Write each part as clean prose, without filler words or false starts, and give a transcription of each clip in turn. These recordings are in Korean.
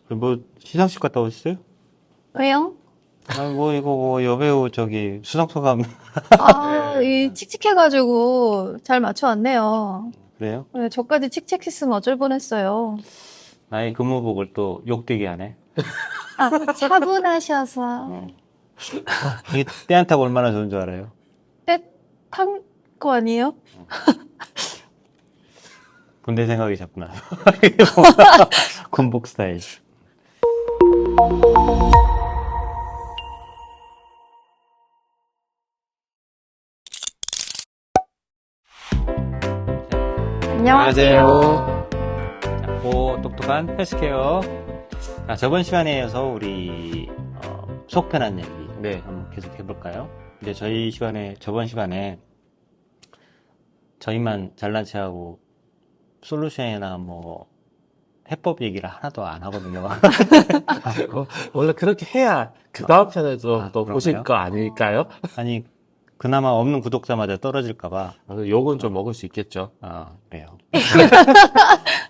뭐, 시상식 갔다 오셨어요? 왜요? 이거, 여배우, 수상소감, 아, 이 칙칙해가지고 잘 맞춰왔네요. 그래요? 네, 저까지 칙칙했으면 어쩔 뻔했어요. 나의 근무복을 또 욕되게 하네. 아, 차분하셔서 이게 때한타가 얼마나 좋은 줄 알아요? 떼탄 거 아니에요? 군대 생각이 자꾸 나요. 군복 스타일. 안녕하세요. 작고 똑똑한 헬스케어. 저번 시간에 이어서 우리 속 편한 얘기 네. 한번 계속 해볼까요? 이제 저번 시간에 저희만 잘난 체하고 솔루션이나 뭐 해법 얘기를 하나도 안 하거든요. 원래 그렇게 해야 그 다음 편에도 아, 또 보실 그런가요? 거 아닐까요? 아니 그나마 없는 구독자마저 떨어질까봐. 욕은 좀 먹을 수 있겠죠. 그래요.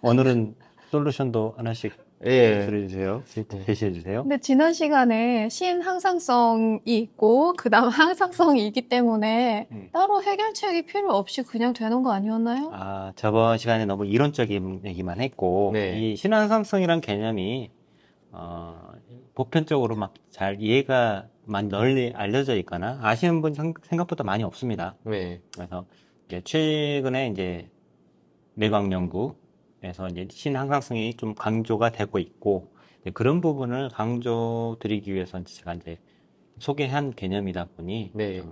오늘은 솔루션도 하나씩 예. 들어주세요. 제시해주세요. 근데 지난 시간에 신항상성이 있고 그다음 항상성이 있기 때문에 따로 해결책이 필요 없이 그냥 되는 거 아니었나요? 저번 시간에 너무 이론적인 얘기만 했고, 네. 이 신환상성이란 개념이, 보편적으로 막 잘 이해가 많이 널리 알려져 있거나, 아시는 분 생각보다 많이 없습니다. 네. 그래서, 이제 최근에 이제 내광 연구에서 이제 신항상성이 좀 강조가 되고 있고, 이제 그런 부분을 강조드리기 위해서 제가 이제 소개한 개념이다 보니, 네.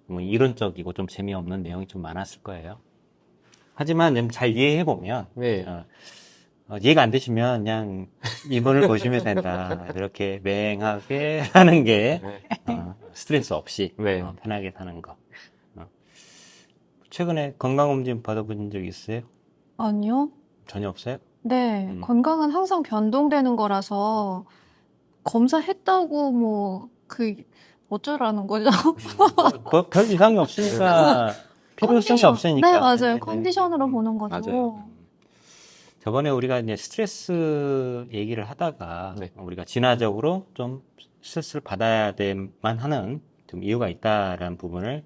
뭐 이론적이고 좀 재미없는 내용이 좀 많았을 거예요. 하지만 좀 잘 이해해보면, 네. 이해가 안 되시면 그냥 이번을 보시면 된다. 이렇게 맹하게 하는 게, 스트레스 없이, 네. 편하게 사는 거. 최근에 건강검진 받아보신 적 있어요? 아니요. 전혀 없어요? 네, 건강은 항상 변동되는 거라서 검사했다고 어쩌라는 거죠? 별 이상이 없으니까, 필요성이 컨디션. 없으니까. 네, 맞아요. 컨디션으로 보는 거죠. 맞아요. 저번에 우리가 이제 스트레스 얘기를 하다가, 네. 우리가 진화적으로 좀 스트레스를 받아야 될만 하는 좀 이유가 있다라는 부분을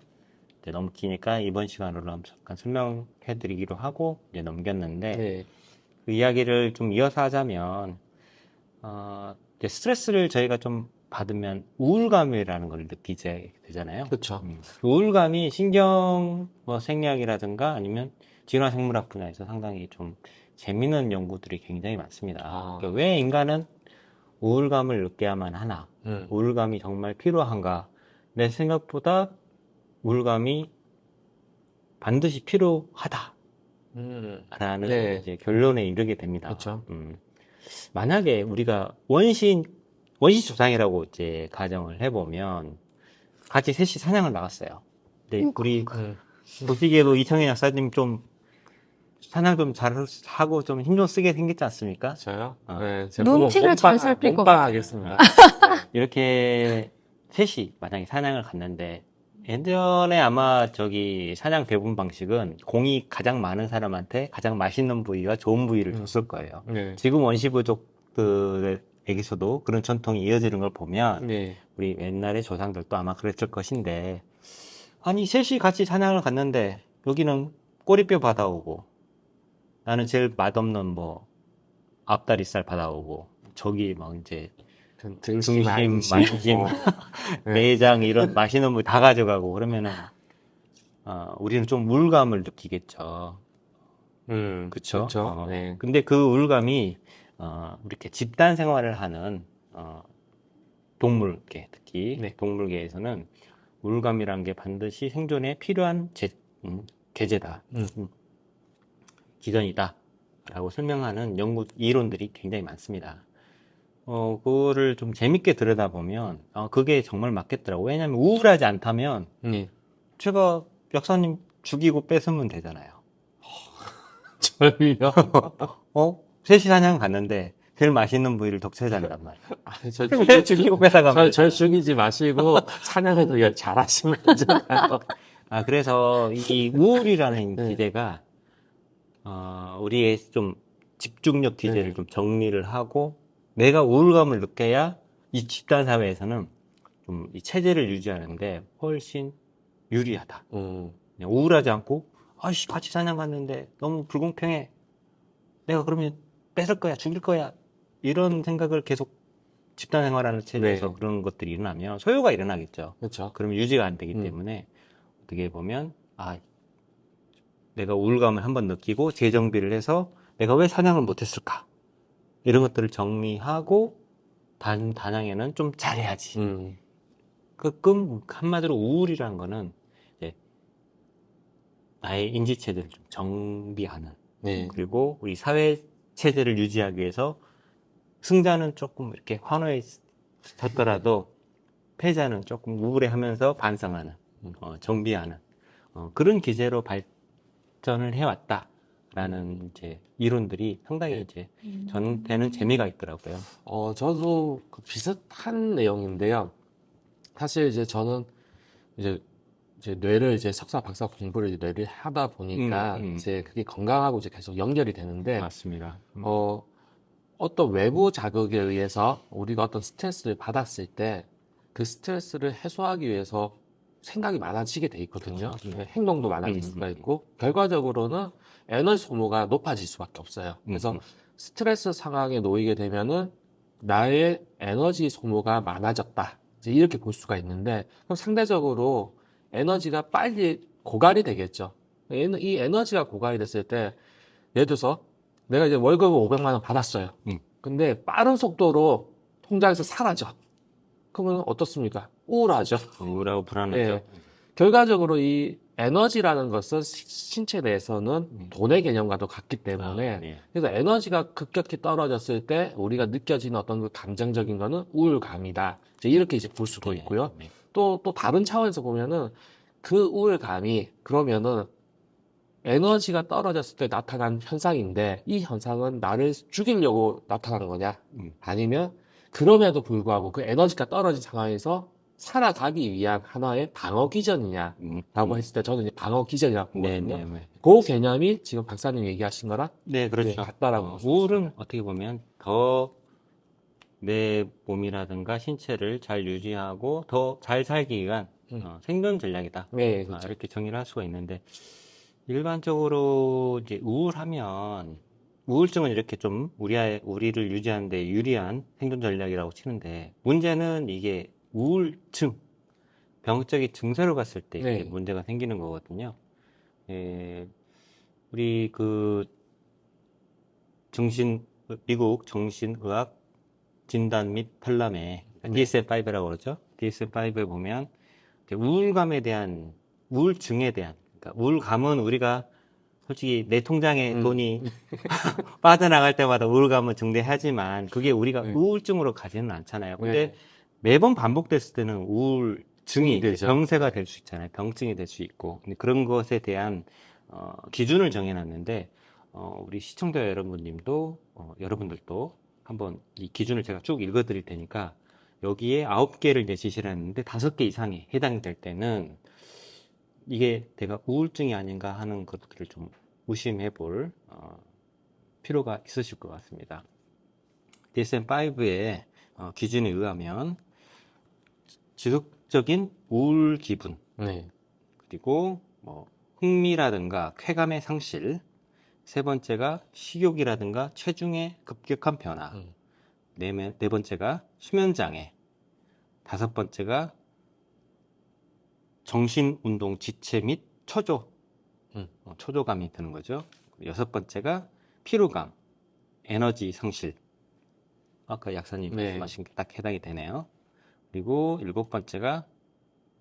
이제 넘기니까 이번 시간으로 잠깐 설명해 드리기로 하고 이제 넘겼는데, 네. 그 이야기를 좀 이어서 하자면, 이제 스트레스를 저희가 좀 받으면 우울감이라는 걸 느끼게 되잖아요. 그렇죠. 우울감이 신경 뭐 생리학이라든가 아니면 진화생물학 분야에서 상당히 좀 재미있는 연구들이 굉장히 많습니다. 그러니까 왜 인간은 우울감을 느껴야만 하나? 우울감이 정말 필요한가? 내 생각보다 우울감이 반드시 필요하다. 라는 네. 이제 결론에 이르게 됩니다. 그렇죠. 만약에 우리가 원시조상이라고 이제 가정을 해보면 같이 셋이 사냥을 나갔어요. 근데 우리 보시기에도 이청현 약사님 좀 사냥 좀 잘하고 좀 힘 좀 쓰게 생겼지 않습니까? 저요? 어. 네. 눈치를 잘 살필 것 몸빵 하겠습니다. 이렇게 셋이 만약에 사냥을 갔는데 예전에 아마 사냥 배분 방식은 공이 가장 많은 사람한테 가장 맛있는 부위와 좋은 부위를 줬을 거예요. 네. 지금 원시부족들에게서도 그런 전통이 이어지는 걸 보면 네. 우리 옛날의 조상들도 아마 그랬을 것인데 아니 셋이 같이 사냥을 갔는데 여기는 꼬리뼈 받아오고 나는 제일 맛없는 뭐 앞다리살 받아오고 저기 막 이제 등심, 만심, 내장 이런 맛있는 거 다 가져가고 그러면은 우리는 좀 우울감을 느끼겠죠. 그쵸? 그렇죠. 네. 근데 그 우울감이 이렇게 집단 생활을 하는 동물계 특히 네. 동물계에서는 우울감이라는 게 반드시 생존에 필요한 계제다, 기전이다 라고 설명하는 연구 이론들이 굉장히 많습니다. 그거를 좀 재밌게 들여다보면, 그게 정말 맞겠더라고. 왜냐면 우울하지 않다면, 제가 약사님 죽이고 뺏으면 되잖아요. 저를요? 셋이 사냥 갔는데, 제일 맛있는 부위를 독차지한단 말이에요. 아니, 저 죽이고 뺏어가면. 절 죽이지 마시고, 사냥을 더 잘하시면 되잖아요. 그래서 이 우울이라는 기제가, 우리의 좀 집중력 기제를 좀 정리를 하고, 내가 우울감을 느껴야 이 집단 사회에서는 좀 이 체제를 유지하는데 훨씬 유리하다. 그냥 우울하지 않고, 아이씨, 같이 사냥 갔는데 너무 불공평해. 내가 그러면 뺏을 거야, 죽일 거야. 이런 생각을 계속 집단 생활하는 체제에서 네. 그런 것들이 일어나면 소요가 일어나겠죠. 그렇죠. 그러면 유지가 안 되기 때문에 어떻게 보면, 내가 우울감을 한번 느끼고 재정비를 해서 내가 왜 사냥을 못했을까? 이런 것들을 정리하고 단양에는 좀 잘해야지. 가끔 한마디로 우울이라는 거는 이제 나의 인지체제를 좀 정비하는, 네. 그리고 우리 사회 체제를 유지하기 위해서 승자는 조금 이렇게 환호했더라도 패자는 조금 우울해하면서 반성하는, 정비하는 그런 기제로 발전을 해왔다라는 이제 이론들이 상당히 이제 저한테는 재미가 있더라고요. 저도 그 비슷한 내용인데요. 사실 이제 저는 이제 뇌를 이제 석사 박사 공부를 이제 뇌를 하다 보니까 이제 그게 건강하고 이제 계속 연결이 되는데 맞습니다. 어떤 외부 자극에 의해서 우리가 어떤 스트레스를 받았을 때 그 스트레스를 해소하기 위해서 생각이 많아지게 돼 있거든요. 그렇죠. 행동도 많아질 수가 있고 결과적으로는 에너지 소모가 높아질 수밖에 없어요. 그래서 스트레스 상황에 놓이게 되면은 나의 에너지 소모가 많아졌다. 이제 이렇게 볼 수가 있는데 그럼 상대적으로 에너지가 빨리 고갈이 되겠죠. 이 에너지가 고갈이 됐을 때 예를 들어서 내가 이제 월급을 500만 원 받았어요. 근데 빠른 속도로 통장에서 사라져. 그러면 어떻습니까? 우울하죠. 우울하고 불안하죠. 예. 결과적으로 이 에너지라는 것은 신체 내에서는 돈의 개념과도 같기 때문에 네. 그래서 에너지가 급격히 떨어졌을 때 우리가 느껴지는 어떤 그 감정적인 거는 우울감이다. 이제 이렇게 이제 볼 수도 있고요. 네. 또 다른 차원에서 보면은 그 우울감이 그러면은 에너지가 떨어졌을 때 나타난 현상인데 이 현상은 나를 죽이려고 나타나는 거냐? 아니면 그럼에도 불구하고 그 에너지가 떨어진 상황에서 살아가기 위한 하나의 방어 기전이냐라고 했을 때 저는 이제 방어 기전이라고 보거든요. 네. 그 개념이 지금 박사님 얘기하신 거랑 네, 그렇죠. 같다라고 볼 수 우울은 어떻게 보면 더 내 몸이라든가 신체를 잘 유지하고 더 잘 살기 위한 생존 전략이다. 네, 그렇죠. 이렇게 정의를 할 수가 있는데 일반적으로 이제 우울하면 우울증은 이렇게 좀 우리를 유지하는 데 유리한 생존 전략이라고 치는데 문제는 이게 우울증, 병적인 증세로 갔을 때 이렇게 네. 문제가 생기는 거거든요. 우리 그 미국 정신의학 진단 및 판람회, DSM-5라고 그러죠. DSM-5에 보면 이제 우울증에 대한, 그러니까 우울감은 우리가 솔직히 내 통장에 돈이 빠져나갈 때마다 우울감은 증대하지만 그게 우리가 우울증으로 가지는 않잖아요. 근데 매번 반복됐을 때는 우울증이 되죠. 병세가 될 수 있잖아요. 병증이 될 수 있고. 근데 그런 것에 대한 기준을 정해놨는데 우리 시청자 여러분들도 한번 이 기준을 제가 쭉 읽어드릴 테니까 여기에 9개를 이제 제시를 했는데 5개 이상이 해당이 될 때는 이게 내가 우울증이 아닌가 하는 것들을 좀 의심해 볼 필요가 있으실 것 같습니다. DSM-5의 기준에 의하면 지속적인 우울 기분, 그리고 뭐 흥미라든가 쾌감의 상실, 세 번째가 식욕이라든가 체중의 급격한 변화, 네 번째가 수면장애, 다섯 번째가 정신운동 지체 및 초조감이 드는 거죠. 여섯 번째가 피로감, 에너지 상실. 아까 약사님 말씀하신 게 딱 해당이 되네요. 그리고 일곱 번째가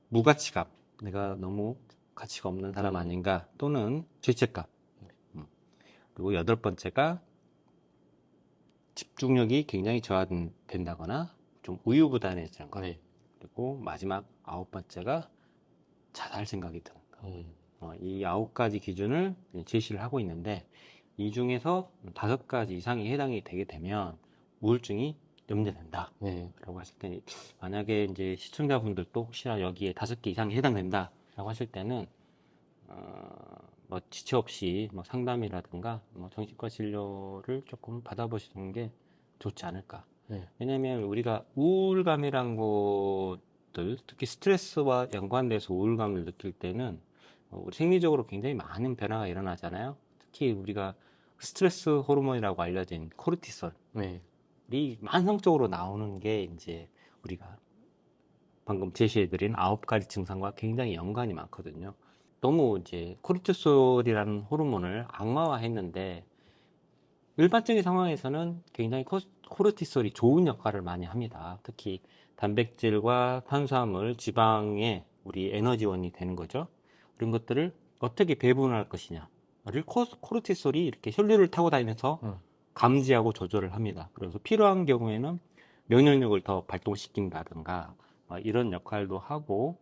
무가치감. 내가 너무 가치가 없는 사람 아닌가 또는 죄책감. 그리고 여덟 번째가 집중력이 굉장히 저하된다거나 좀 우유부단해지는 거. 그리고 마지막 아홉 번째가 자살 생각이 드는 거. 이 9가지 기준을 제시를 하고 있는데 이 중에서 5가지 이상이 해당이 되게 되면 우울증이 염려된다. 라고 하실 때 만약에 이제 시청자분들도 혹시나 여기에 5개 이상이 해당된다 라고 하실 때는 뭐 지체 없이 뭐 상담이라든가 뭐 정신과 진료를 조금 받아보시는 게 좋지 않을까 네. 왜냐하면 우리가 우울감이란 것들, 특히 스트레스와 연관돼서 우울감을 느낄 때는 우리 생리적으로 굉장히 많은 변화가 일어나잖아요. 특히 우리가 스트레스 호르몬이라고 알려진 코르티솔이 네. 만성적으로 나오는 게 이제 우리가 방금 제시해드린 9가지 증상과 굉장히 연관이 많거든요. 너무 이제 코르티솔이라는 호르몬을 악마화했는데 일반적인 상황에서는 굉장히 코르티솔이 좋은 역할을 많이 합니다. 특히 단백질과 탄수화물, 지방의 우리 에너지원이 되는 거죠. 그런 것들을 어떻게 배분할 것이냐를 코르티솔이 이렇게 혈류를 타고 다니면서 감지하고 조절을 합니다. 그래서 필요한 경우에는 면역력을 더 발동시킨다든가 이런 역할도 하고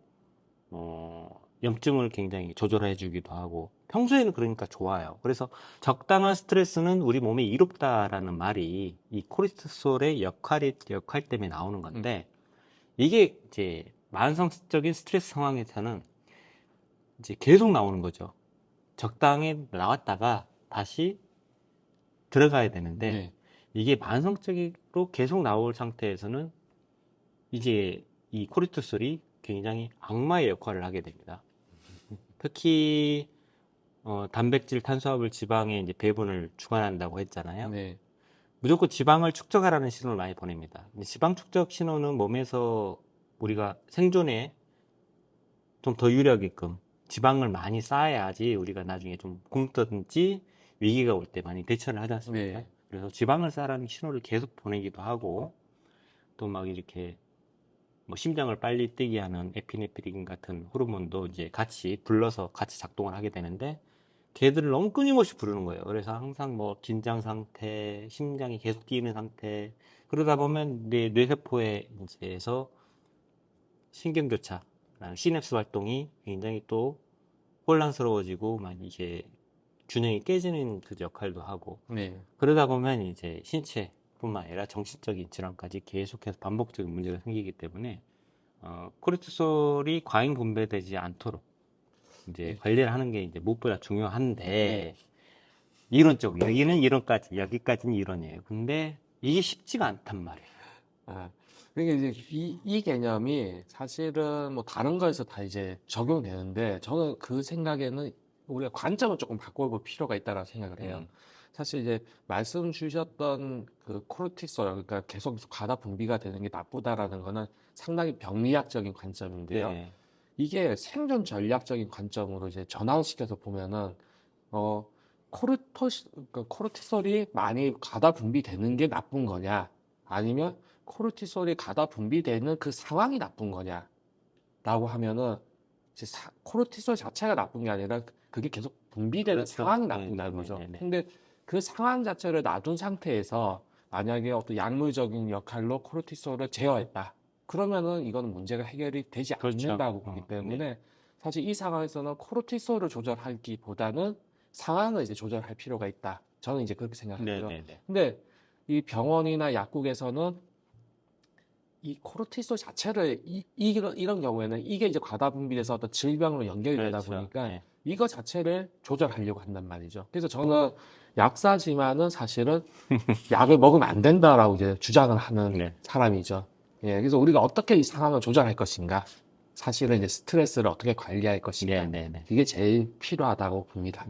염증을 굉장히 조절해 주기도 하고 평소에는 그러니까 좋아요. 그래서 적당한 스트레스는 우리 몸에 이롭다라는 말이 이 코르티솔의 역할 때문에 나오는 건데 이게 이제 만성적인 스트레스 상황에서는 이제 계속 나오는 거죠. 적당히 나왔다가 다시 들어가야 되는데 네. 이게 만성적으로 계속 나올 상태에서는 이제 이 코르티솔이 굉장히 악마의 역할을 하게 됩니다. 특히 단백질, 탄수화물, 지방의 이제 배분을 주관한다고 했잖아요. 네. 무조건 지방을 축적하라는 신호를 많이 보냅니다. 지방 축적 신호는 몸에서 우리가 생존에 좀 더 유리하게끔 지방을 많이 쌓아야지 우리가 나중에 좀 굶든지 위기가 올 때 많이 대처를 하지 않습니까? 네. 그래서 지방을 쌓으라는 신호를 계속 보내기도 하고 또 막 이렇게 뭐 심장을 빨리 뛰게 하는 에피네프린 같은 호르몬도 이제 같이 불러서 같이 작동을 하게 되는데 걔들을 너무 끊임없이 부르는 거예요. 그래서 항상 뭐 긴장 상태, 심장이 계속 뛰는 상태 그러다 보면 내 뇌세포에 이제서 신경교차, 시냅스 활동이 굉장히 또 혼란스러워지고 막 이게 균형이 깨지는 그 역할도 하고 네. 그러다 보면 이제 신체뿐만 아니라 정신적인 질환까지 계속해서 반복적인 문제가 생기기 때문에 코르티솔이 과잉 분배되지 않도록 이제 관리를 하는 게 이제 무엇보다 중요한데 이론적으로 여기는 이론까지 여기까지는 이론이에요. 근데 이게 쉽지가 않단 말이에요. 아, 그러니까 이제 이 개념이 사실은 뭐 다른 거에서 다 이제 적용되는데 저는 그 생각에는 우리가 관점을 조금 바꿔볼 필요가 있다고 생각을 해요. 사실 이제 말씀 주셨던 그 코르티솔, 그러니까 계속 과다 분비가 되는 게 나쁘다라는 거는 상당히 병리학적인 관점인데요. 네. 이게 생존 전략적인 관점으로 이제 전환시켜서 보면은 그러니까 코르티솔이 많이 과다 분비되는 게 나쁜 거냐, 아니면 코르티솔이 과다 분비되는 그 상황이 나쁜 거냐라고 하면은 이제 코르티솔 자체가 나쁜 게 아니라 그게 계속 분비되는 그렇죠. 상황이 네, 나쁜다는 네, 거죠. 네, 네. 근데 그 상황 자체를 놔둔 상태에서 만약에 어떤 약물적인 역할로 코르티솔을 제어했다. 그러면은 이거는 문제가 해결이 되지 그렇죠. 않는다고 보기 때문에 네. 사실 이 상황에서는 코르티솔을 조절하기보다는 상황을 이제 조절할 필요가 있다. 저는 이제 그렇게 네, 생각하고요. 네, 네. 근데 이 병원이나 약국에서는 이 코르티솔 자체를 이런 경우에는 이게 이제 과다 분비돼서 어떤 질병으로 연결이 되다 그렇죠. 보니까 네. 이거 자체를 조절하려고 한단 말이죠. 그래서 저는 약사지만은 사실은 약을 먹으면 안 된다라고 이제 주장을 하는 네. 사람이죠. 예, 그래서 우리가 어떻게 이 상황을 조절할 것인가, 사실은 이제 스트레스를 어떻게 관리할 것인가, 네, 네, 네. 이게 제일 필요하다고 봅니다.